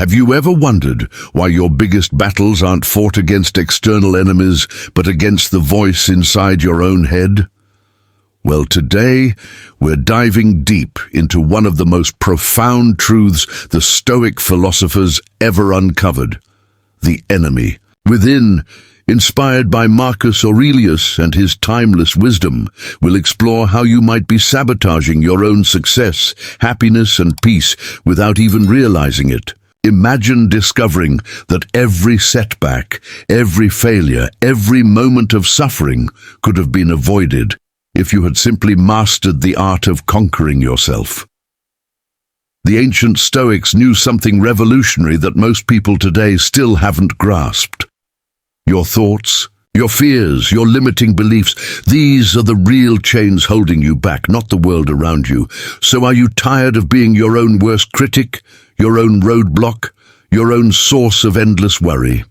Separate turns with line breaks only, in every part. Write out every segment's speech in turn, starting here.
Have you ever wondered why your biggest battles aren't fought against external enemies, but against the voice inside your own head? Well, today, we're diving deep into one of the most profound truths the Stoic philosophers ever uncovered: the enemy within. Inspired by Marcus Aurelius and his timeless wisdom, we'll explore how you might be sabotaging your own success, happiness, and peace without even realizing it. Imagine discovering that every setback, every failure, every moment of suffering could have been avoided if you had simply mastered the art of conquering yourself. The ancient Stoics knew something revolutionary that most people today still haven't grasped. Your thoughts, your fears, your limiting beliefs, these are the real chains holding you back, not the world around you. So are you tired of being your own worst critic, your own roadblock, your own source of endless worry?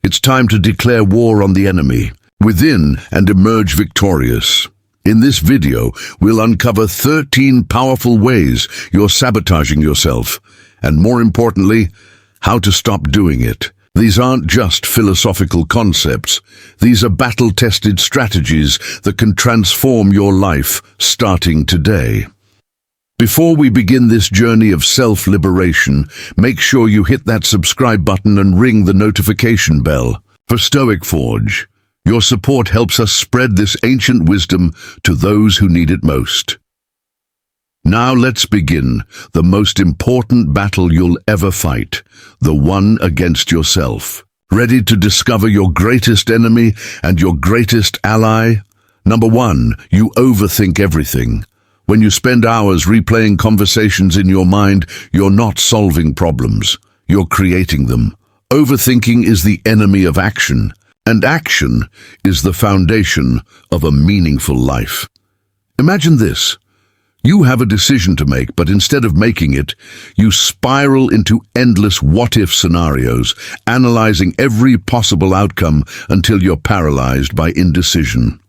It's time to declare war on the enemy within and emerge victorious. In this video, we'll uncover 13 powerful ways you're sabotaging yourself, and more importantly, how to stop doing it. These aren't just philosophical concepts. These are battle-tested strategies that can transform your life starting today. Before we begin this journey of self-liberation, make sure you hit that subscribe button and ring the notification bell. For Stoic Forge, your support helps us spread this ancient wisdom to those who need it most. Now let's begin the most important battle you'll ever fight, the one against yourself. Ready to discover your greatest enemy and your greatest ally? Number 1, you overthink everything. When you spend hours replaying conversations in your mind, you're not solving problems, you're creating them. Overthinking is the enemy of action, and action is the foundation of a meaningful life. Imagine this. You have a decision to make, but instead of making it, you spiral into endless what-if scenarios, analyzing every possible outcome until you're paralyzed by indecision.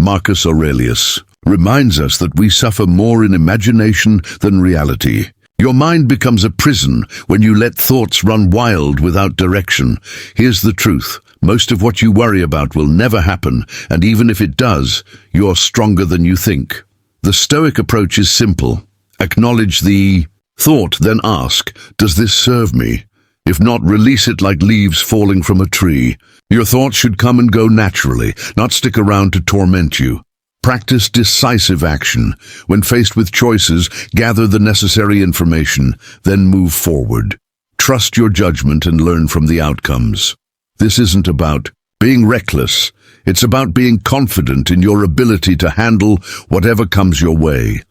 Marcus Aurelius reminds us that we suffer more in imagination than reality. Your mind becomes a prison when you let thoughts run wild without direction. Here's the truth. Most of what you worry about will never happen, and even if it does, you're stronger than you think. The Stoic approach is simple. Acknowledge the thought, then ask, does this serve me? If not, release it like leaves falling from a tree. Your thoughts should come and go naturally, not stick around to torment you. Practice decisive action. When faced with choices, gather the necessary information, then move forward. Trust your judgment and learn from the outcomes. This isn't about being reckless. It's about being confident in your ability to handle whatever comes your way.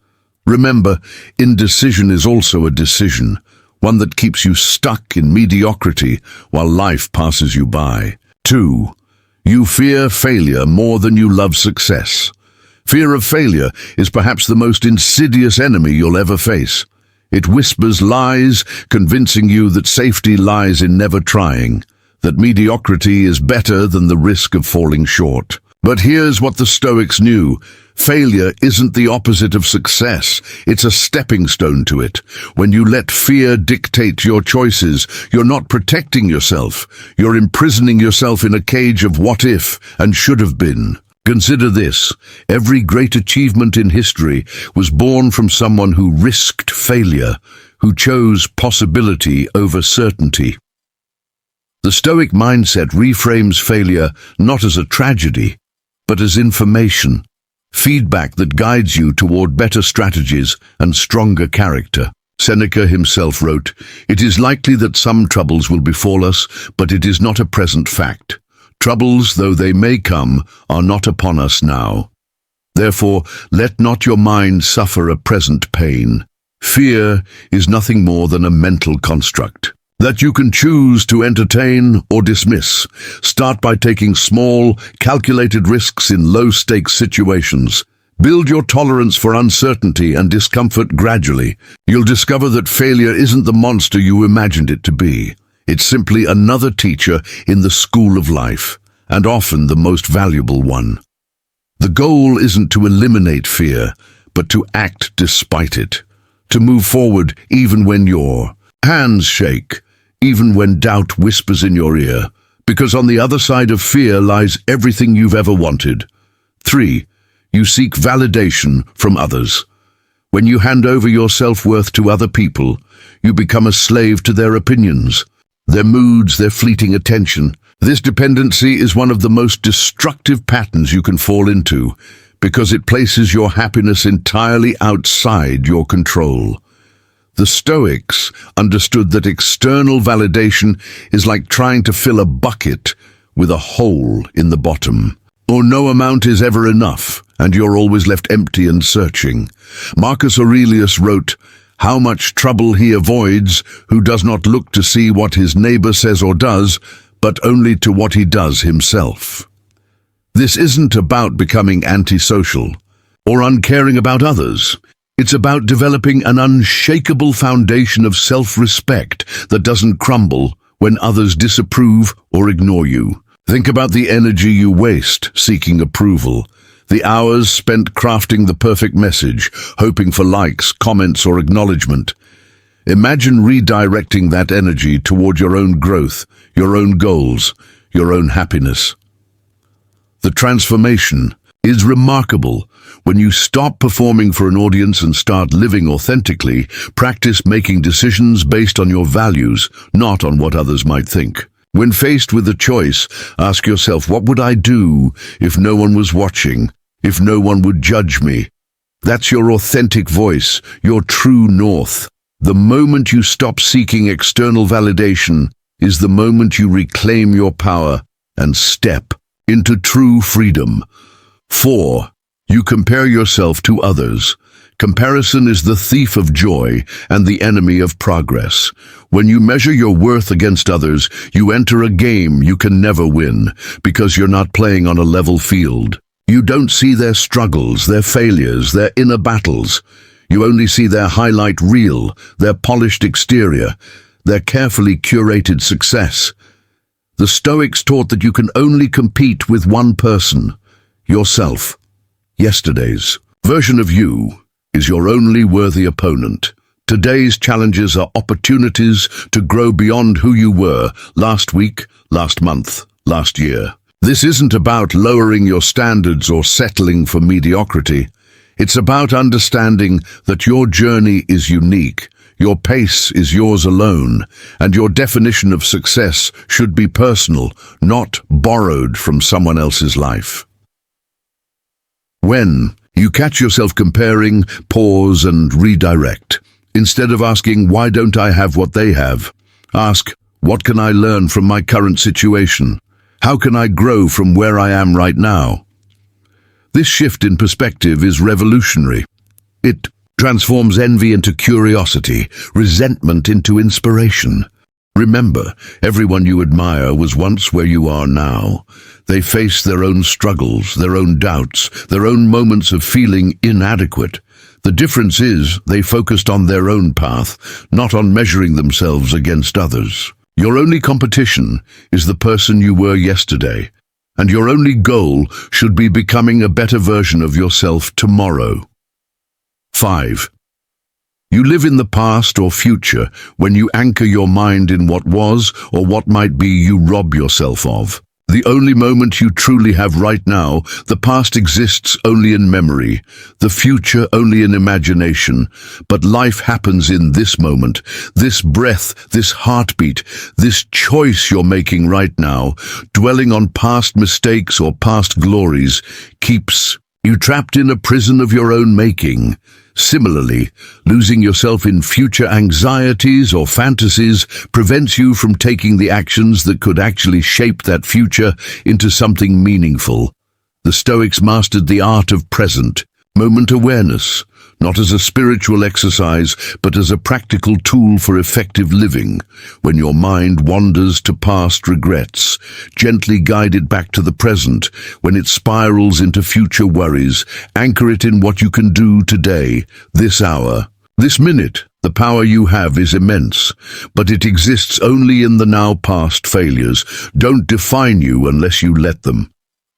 Remember, indecision is also a decision, one that keeps you stuck in mediocrity while life passes you by. 2. You fear failure more than you love success. Fear of failure is perhaps the most insidious enemy you'll ever face. It whispers lies, convincing you that safety lies in never trying, that mediocrity is better than the risk of falling short. But here's what the Stoics knew. Failure isn't the opposite of success. It's a stepping stone to it. When you let fear dictate your choices, you're not protecting yourself. You're imprisoning yourself in a cage of what if and should have been. Consider this. Every great achievement in history was born from someone who risked failure, who chose possibility over certainty. The Stoic mindset reframes failure not as a tragedy, but as information, feedback that guides you toward better strategies and stronger character. Seneca himself wrote, "It is likely that some troubles will befall us, but it is not a present fact. Troubles, though they may come, are not upon us now. Therefore, let not your mind suffer a present pain. Fear is nothing more than a mental construct that you can choose to entertain or dismiss. Start by taking small, calculated risks in low-stakes situations. Build your tolerance for uncertainty and discomfort gradually. You'll discover that failure isn't the monster you imagined it to be. It's simply another teacher in the school of life, and often the most valuable one. The goal isn't to eliminate fear, but to act despite it, to move forward even when you're Hands shake, even when doubt whispers in your ear, because on the other side of fear lies everything you've ever wanted. 3. You seek validation from others. When you hand over your self-worth to other people, you become a slave to their opinions, their moods, their fleeting attention. This dependency is one of the most destructive patterns you can fall into, because it places your happiness entirely outside your control. The Stoics understood that external validation is like trying to fill a bucket with a hole in the bottom. Or no amount is ever enough, and you're always left empty and searching. Marcus Aurelius wrote, "How much trouble he avoids who does not look to see what his neighbor says or does, but only to what he does himself." This isn't about becoming antisocial or uncaring about others. It's about developing an unshakable foundation of self-respect that doesn't crumble when others disapprove or ignore you. Think about the energy you waste seeking approval, the hours spent crafting the perfect message, hoping for likes, comments, or acknowledgement. Imagine redirecting that energy toward your own growth, your own goals, your own happiness. The transformation is remarkable. When you stop performing for an audience and start living authentically, practice making decisions based on your values, not on what others might think. When faced with a choice, ask yourself, what would I do if no one was watching, if no one would judge me? That's your authentic voice, your true north. The moment you stop seeking external validation is the moment you reclaim your power and step into true freedom. 4. You compare yourself to others. Comparison is the thief of joy and the enemy of progress. When you measure your worth against others, you enter a game you can never win because you're not playing on a level field. You don't see their struggles, their failures, their inner battles. You only see their highlight reel, their polished exterior, their carefully curated success. The Stoics taught that you can only compete with one person, yourself. Yesterday's version of you is your only worthy opponent. Today's challenges are opportunities to grow beyond who you were last week, last month, last year. This isn't about lowering your standards or settling for mediocrity. It's about understanding that your journey is unique, your pace is yours alone, and your definition of success should be personal, not borrowed from someone else's life. When you catch yourself comparing, pause and redirect. Instead of asking, why don't I have what they have? Ask, what can I learn from my current situation? How can I grow from where I am right now? This shift in perspective is revolutionary. It transforms envy into curiosity, resentment into inspiration. Remember, everyone you admire was once where you are now. They face their own struggles, their own doubts, their own moments of feeling inadequate. The difference is they focused on their own path, not on measuring themselves against others. Your only competition is the person you were yesterday, and your only goal should be becoming a better version of yourself tomorrow. 5. You live in the past or future. When you anchor your mind in what was or what might be, you rob yourself of the only moment you truly have right now. The past exists only in memory, the future only in imagination, but life happens in this moment, this breath, this heartbeat, this choice you're making right now. Dwelling on past mistakes or past glories keeps you trapped in a prison of your own making. Similarly, losing yourself in future anxieties or fantasies prevents you from taking the actions that could actually shape that future into something meaningful. The Stoics mastered the art of present moment awareness, not as a spiritual exercise, but as a practical tool for effective living. When your mind wanders to past regrets, gently guide it back to the present. When it spirals into future worries, anchor it in what you can do today, this hour, this minute. The power you have is immense, but it exists only in the now. Past failures don't define you unless you let them.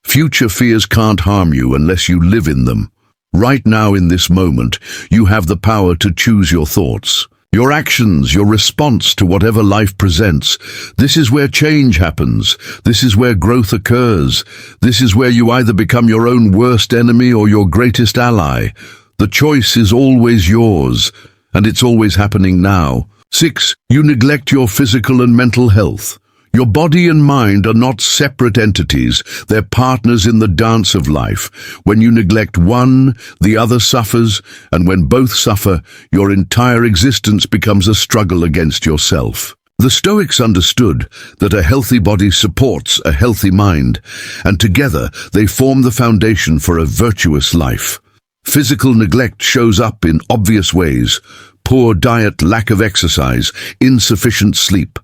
Future fears can't harm you unless you live in them. Right now, in this moment, you have the power to choose your thoughts, Your actions, your response to whatever life presents. This is where change happens. This is where growth occurs. This is where you either become your own worst enemy or your greatest ally. The choice is always yours, and it's always happening now. 6. You neglect your physical and mental health. Your body and mind are not separate entities, they're partners in the dance of life. When you neglect one, the other suffers, and when both suffer, your entire existence becomes a struggle against yourself. The Stoics understood that a healthy body supports a healthy mind, and together they form the foundation for a virtuous life. Physical neglect shows up in obvious ways: poor diet, lack of exercise, insufficient sleep.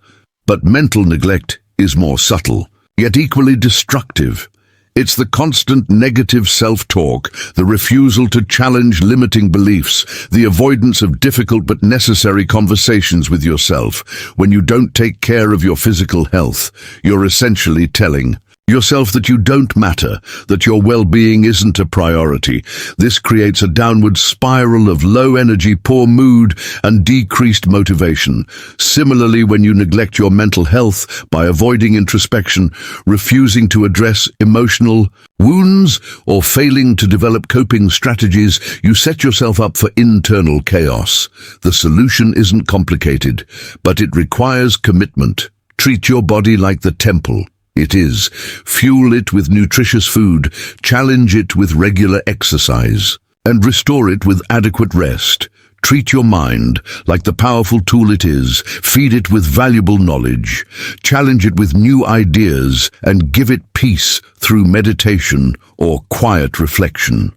But mental neglect is more subtle, yet equally destructive. It's the constant negative self-talk, the refusal to challenge limiting beliefs, the avoidance of difficult but necessary conversations with yourself. When you don't take care of your physical health, you're essentially telling yourself that you don't matter, that your well-being isn't a priority. This creates a downward spiral of low energy, poor mood, and decreased motivation. Similarly, when you neglect your mental health by avoiding introspection, refusing to address emotional wounds, or failing to develop coping strategies, you set yourself up for internal chaos. The solution isn't complicated, but it requires commitment. Treat your body like the temple it is. Fuel it with nutritious food, challenge it with regular exercise, and restore it with adequate rest. Treat your mind like the powerful tool it is. Feed it with valuable knowledge. Challenge it with new ideas, and give it peace through meditation or quiet reflection.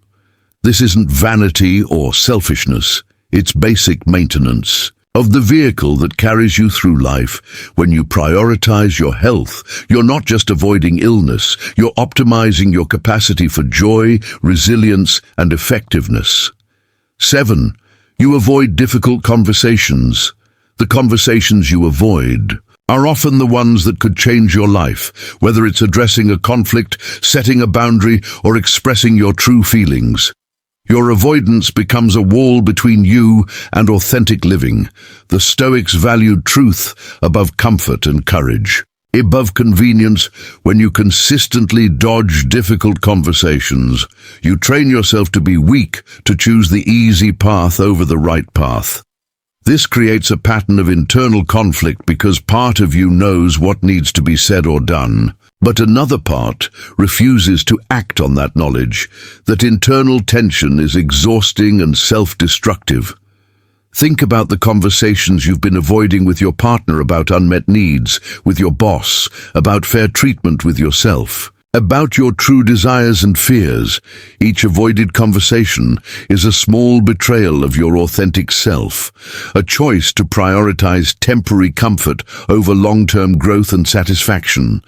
This isn't vanity or selfishness. It's basic maintenance of the vehicle that carries you through life. When you prioritize your health, you're not just avoiding illness, you're optimizing your capacity for joy, resilience, and effectiveness. 7. You avoid difficult conversations. The conversations you avoid are often the ones that could change your life, whether it's addressing a conflict, setting a boundary, or expressing your true feelings. Your avoidance becomes a wall between you and authentic living. The Stoics valued truth above comfort and courage, above convenience. When you consistently dodge difficult conversations, you train yourself to be weak, to choose the easy path over the right path. This creates a pattern of internal conflict because part of you knows what needs to be said or done, but another part refuses to act on that knowledge. That internal tension is exhausting and self-destructive. Think about the conversations you've been avoiding with your partner about unmet needs, with your boss, about fair treatment with yourself, about your true desires and fears. Each avoided conversation is a small betrayal of your authentic self, a choice to prioritize temporary comfort over long-term growth and satisfaction.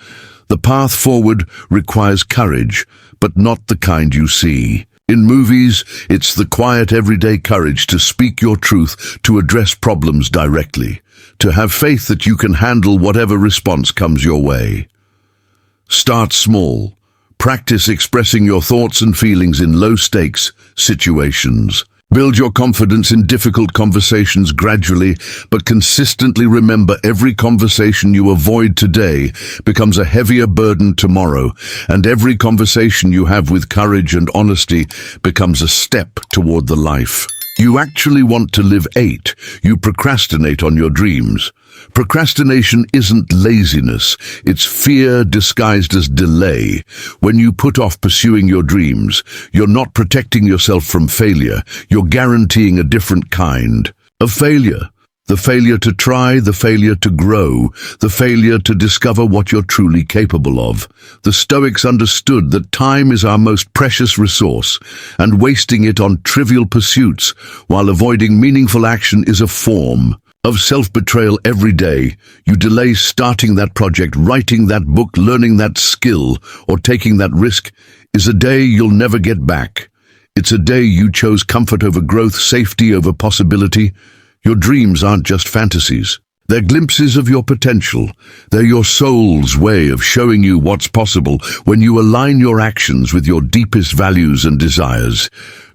The path forward requires courage, but not the kind you see in movies. It's the quiet, everyday courage to speak your truth, to address problems directly, to have faith that you can handle whatever response comes your way. Start small. Practice expressing your thoughts and feelings in low-stakes situations. Build your confidence in difficult conversations gradually, but consistently. Remember, every conversation you avoid today becomes a heavier burden tomorrow, and every conversation you have with courage and honesty becomes a step toward the life you actually want to live. 8. You procrastinate on your dreams. Procrastination isn't laziness, it's fear disguised as delay. When you put off pursuing your dreams, you're not protecting yourself from failure, you're guaranteeing a different kind of failure. The failure to try, the failure to grow, the failure to discover what you're truly capable of. The Stoics understood that time is our most precious resource, and wasting it on trivial pursuits while avoiding meaningful action is a form of self-betrayal. Every day you delay starting that project, writing that book, learning that skill, or taking that risk is a day you'll never get back. It's a day you chose comfort over growth, safety over possibility. Your dreams aren't just fantasies. They're glimpses of your potential. They're your soul's way of showing you what's possible when you align your actions with your deepest values and desires.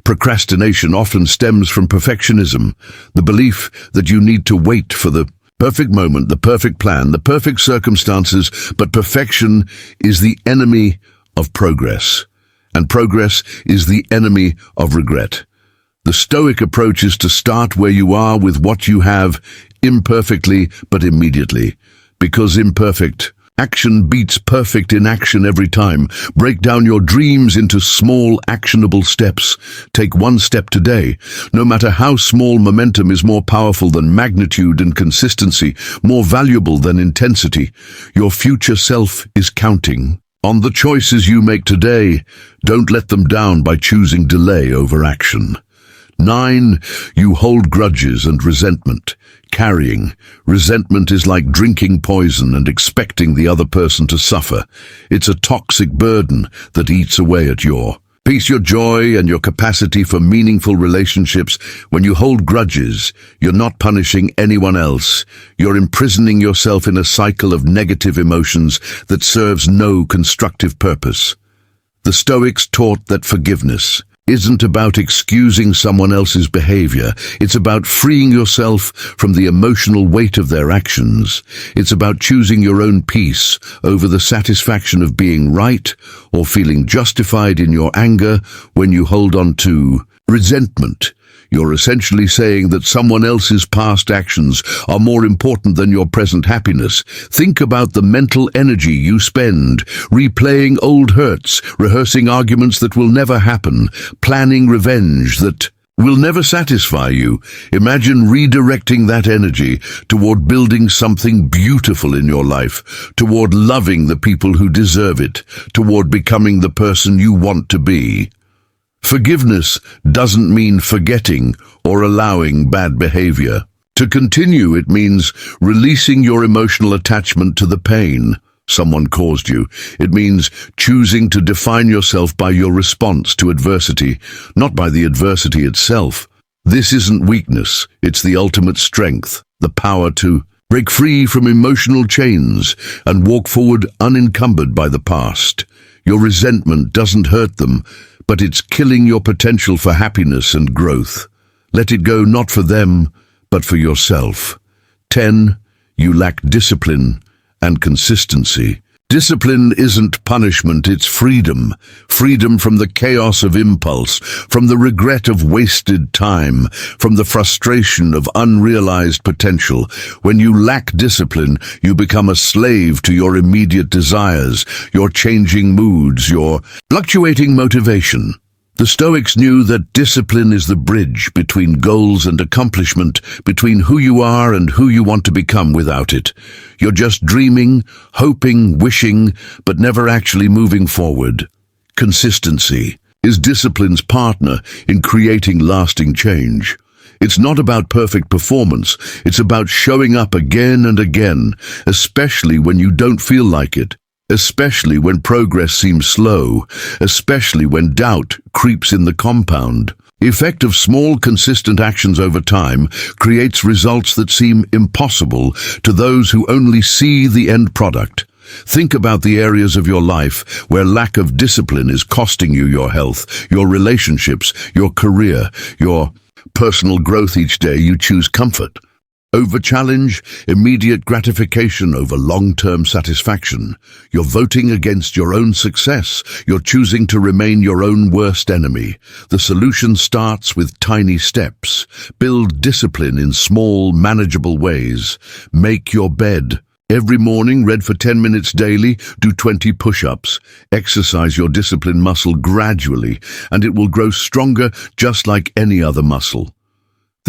Procrastination often stems from perfectionism, the belief that you need to wait for the perfect moment, the perfect plan, the perfect circumstances, but perfection is the enemy of progress, and progress is the enemy of regret. The Stoic approach is to start where you are with what you have, imperfectly but immediately, because imperfect action beats perfect inaction every time. Break down your dreams into small, actionable steps. Take one step today. No matter how small, momentum is more powerful than magnitude, and consistency more valuable than intensity. Your future self is counting on the choices you make today. Don't let them down by choosing delay over action. 9. You hold grudges and resentment. Carrying resentment is like drinking poison and expecting the other person to suffer. It's a toxic burden that eats away at your peace, your joy, and your capacity for meaningful relationships. When you hold grudges, you're not punishing anyone else. You're imprisoning yourself in a cycle of negative emotions that serves no constructive purpose. The Stoics taught that forgiveness isn't about excusing someone else's behavior. It's about freeing yourself from the emotional weight of their actions. It's about choosing your own peace over the satisfaction of being right or feeling justified in your anger. When you hold on to resentment, you're essentially saying that someone else's past actions are more important than your present happiness. Think about the mental energy you spend replaying old hurts, rehearsing arguments that will never happen, planning revenge that will never satisfy you. Imagine redirecting that energy toward building something beautiful in your life, toward loving the people who deserve it, toward becoming the person you want to be. Forgiveness doesn't mean forgetting or allowing bad behavior. To continue, it means releasing your emotional attachment to the pain someone caused you. It means choosing to define yourself by your response to adversity, not by the adversity itself. This isn't weakness, it's the ultimate strength, the power to break free from emotional chains and walk forward unencumbered by the past. Your resentment doesn't hurt them, but it's killing your potential for happiness and growth. Let it go, not for them, but for yourself. 10. You lack discipline and consistency. Discipline isn't punishment, it's freedom. Freedom from the chaos of impulse, from the regret of wasted time, from the frustration of unrealized potential. When you lack discipline, you become a slave to your immediate desires, your changing moods, your fluctuating motivation. The Stoics knew that discipline is the bridge between goals and accomplishment, between who you are and who you want to become. Without it, you're just dreaming, hoping, wishing, but never actually moving forward. Consistency is discipline's partner in creating lasting change. It's not about perfect performance, it's about showing up again and again, especially when you don't feel like it. Especially when progress seems slow, especially when doubt creeps in the compound. The effect of small, consistent actions over time creates results that seem impossible to those who only see the end product. Think about the areas of your life where lack of discipline is costing you your health, your relationships, your career, your personal growth. Each day you choose comfort over challenge, immediate gratification over long-term satisfaction. You're voting against your own success. You're choosing to remain your own worst enemy. The solution starts with tiny steps. Build discipline in small, manageable ways. Make your bed every morning, read for 10 minutes daily, do 20 push-ups. Exercise your discipline muscle gradually, and it will grow stronger just like any other muscle.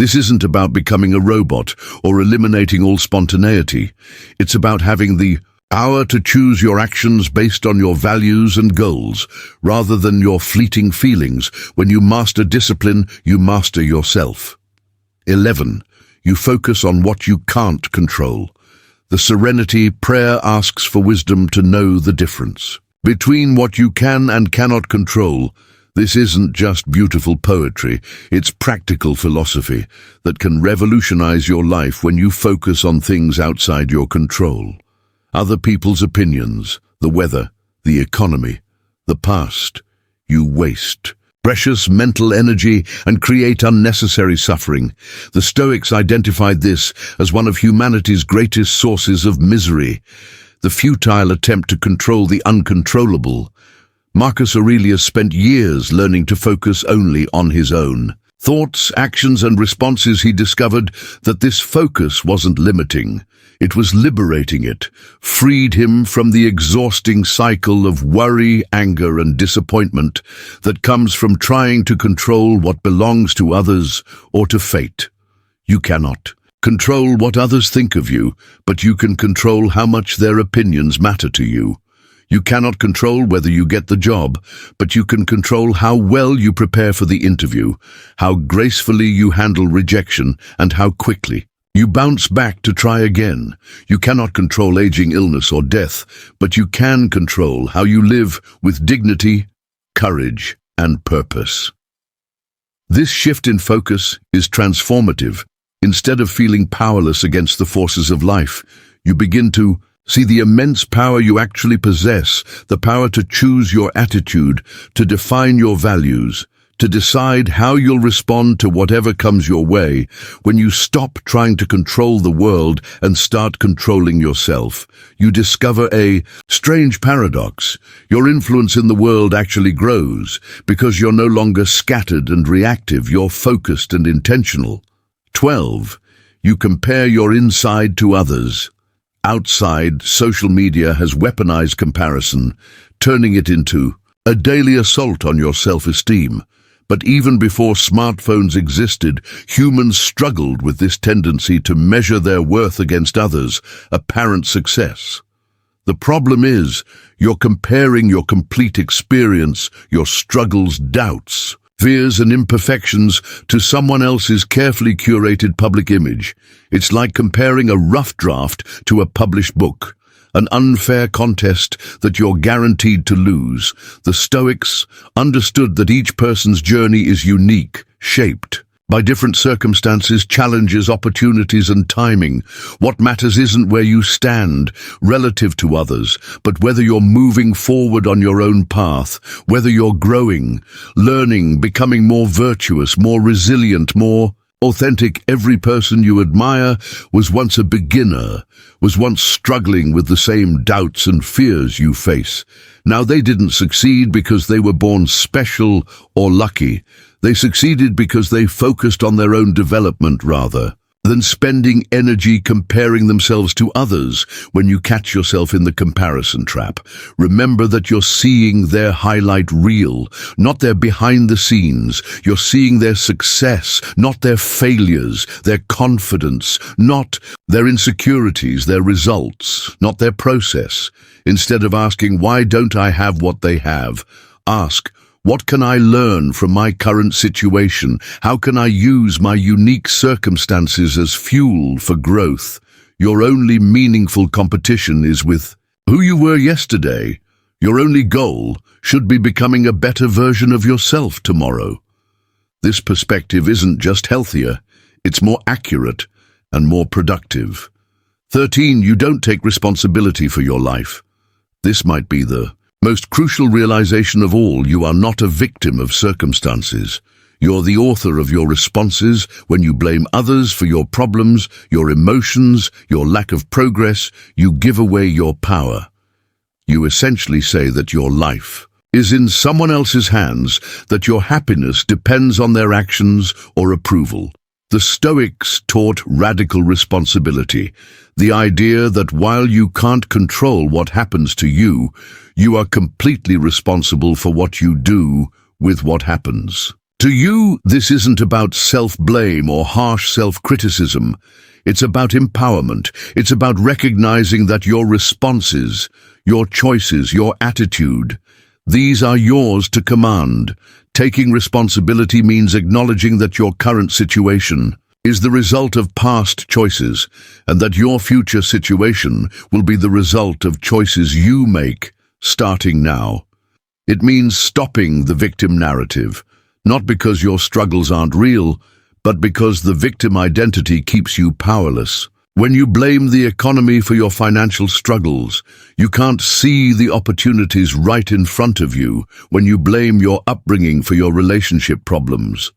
This isn't about becoming a robot or eliminating all spontaneity. It's about having the power to choose your actions based on your values and goals, rather than your fleeting feelings. When you master discipline, you master yourself. 11. You focus on what you can't control. The Serenity Prayer asks for wisdom to know the difference between what you can and cannot control. This isn't just beautiful poetry, it's practical philosophy that can revolutionize your life when you focus on things outside your control. Other people's opinions, the weather, the economy, the past. You waste precious mental energy and create unnecessary suffering. The Stoics identified this as one of humanity's greatest sources of misery, the futile attempt to control the uncontrollable. Marcus Aurelius spent years learning to focus only on his own thoughts, actions, and responses. He discovered that this focus wasn't limiting. It was liberating. It freed him from the exhausting cycle of worry, anger, and disappointment that comes from trying to control what belongs to others or to fate. You cannot control what others think of you, but you can control how much their opinions matter to you. You cannot control whether you get the job, but you can control how well you prepare for the interview, how gracefully you handle rejection, and how quickly you bounce back to try again. You cannot control aging, illness, or death, but you can control how you live with dignity, courage, and purpose. This shift in focus is transformative. Instead of feeling powerless against the forces of life, you begin to see the immense power you actually possess, the power to choose your attitude, to define your values, to decide how you'll respond to whatever comes your way. When you stop trying to control the world and start controlling yourself, you discover a strange paradox. Your influence in the world actually grows because you're no longer scattered and reactive, you're focused and intentional. 12. You compare your inside to others. Outside, social media has weaponized comparison, turning it into a daily assault on your self-esteem. But even before smartphones existed, humans struggled with this tendency to measure their worth against others' apparent success. The problem is, you're comparing your complete experience, your struggles, doubts, fears, and imperfections to someone else's carefully curated public image. It's like comparing a rough draft to a published book, an unfair contest that you're guaranteed to lose. The Stoics understood that each person's journey is unique, shaped by different circumstances, challenges, opportunities, and timing. What matters isn't where you stand relative to others, but whether you're moving forward on your own path, whether you're growing, learning, becoming more virtuous, more resilient, more authentic. Every person you admire was once a beginner, was once struggling with the same doubts and fears you face. Now, they didn't succeed because they were born special or lucky. They succeeded because they focused on their own development rather than spending energy comparing themselves to others. When you catch yourself in the comparison trap, remember that you're seeing their highlight reel, not their behind the scenes. You're seeing their success, not their failures, their confidence, not their insecurities, their results, not their process. Instead of asking, why don't I have what they have? Ask, what can I learn from my current situation? How can I use my unique circumstances as fuel for growth? Your only meaningful competition is with who you were yesterday. Your only goal should be becoming a better version of yourself tomorrow. This perspective isn't just healthier, it's more accurate and more productive. 13. You don't take responsibility for your life. This might be the most crucial realization of all. You are not a victim of circumstances. You're the author of your responses. When you blame others for your problems, your emotions, your lack of progress, you give away your power. You essentially say that your life is in someone else's hands, that your happiness depends on their actions or approval. The Stoics taught radical responsibility, the idea that while you can't control what happens to you, you are completely responsible for what you do with what happens. To you, this isn't about self-blame or harsh self-criticism. It's about empowerment. It's about recognizing that your responses, your choices, your attitude, these are yours to command. Taking responsibility means acknowledging that your current situation is the result of past choices, and that your future situation will be the result of choices you make starting now. It means stopping the victim narrative, not because your struggles aren't real, but because the victim identity keeps you powerless. When you blame the economy for your financial struggles, you can't see the opportunities right in front of you. When you blame your upbringing for your relationship problems,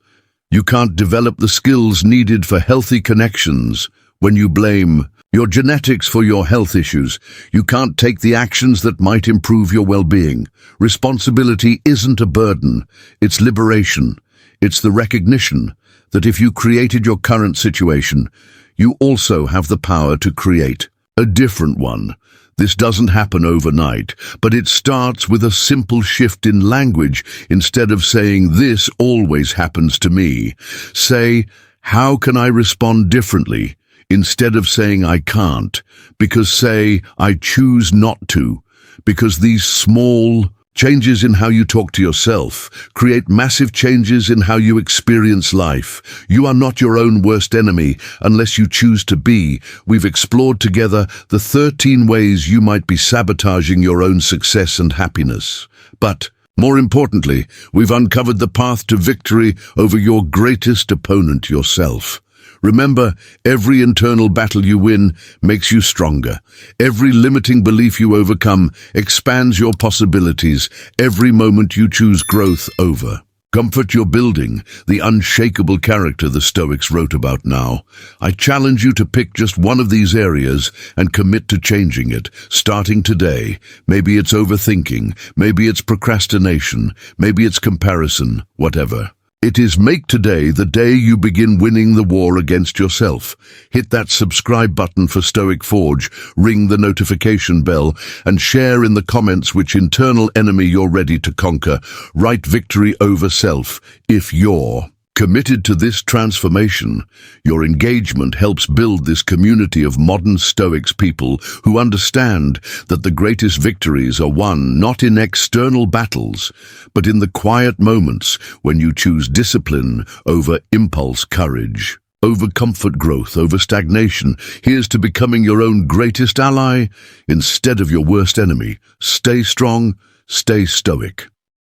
you can't develop the skills needed for healthy connections. When you blame your genetics for your health issues, you can't take the actions that might improve your well-being. Responsibility isn't a burden, it's liberation. It's the recognition that if you created your current situation, you also have the power to create a different one. This doesn't happen overnight, but it starts with a simple shift in language. Instead of saying, "This always happens to me," say, "How can I respond differently?" Instead of saying, "I can't," because say, "I choose not to." Because these small changes in how you talk to yourself create massive changes in how you experience life. You are not your own worst enemy unless you choose to be. We've explored together the 13 ways you might be sabotaging your own success and happiness. But more importantly, we've uncovered the path to victory over your greatest opponent, yourself. Remember, every internal battle you win makes you stronger. Every limiting belief you overcome expands your possibilities. Every moment you choose growth over comfort you're building, the unshakable character the Stoics wrote about now. I challenge you to pick just one of these areas and commit to changing it, starting today. Maybe it's overthinking, maybe it's procrastination, maybe it's comparison, whatever it is. Make today the day you begin winning the war against yourself. Hit that subscribe button for Stoic Forge, ring the notification bell, and share in the comments which internal enemy you're ready to conquer. Write victory over self if you're committed to this transformation. Your engagement helps build this community of modern Stoics, people who understand that the greatest victories are won not in external battles, but in the quiet moments when you choose discipline over impulse, courage over comfort, growth over stagnation. Here's to becoming your own greatest ally instead of your worst enemy. Stay strong, stay stoic.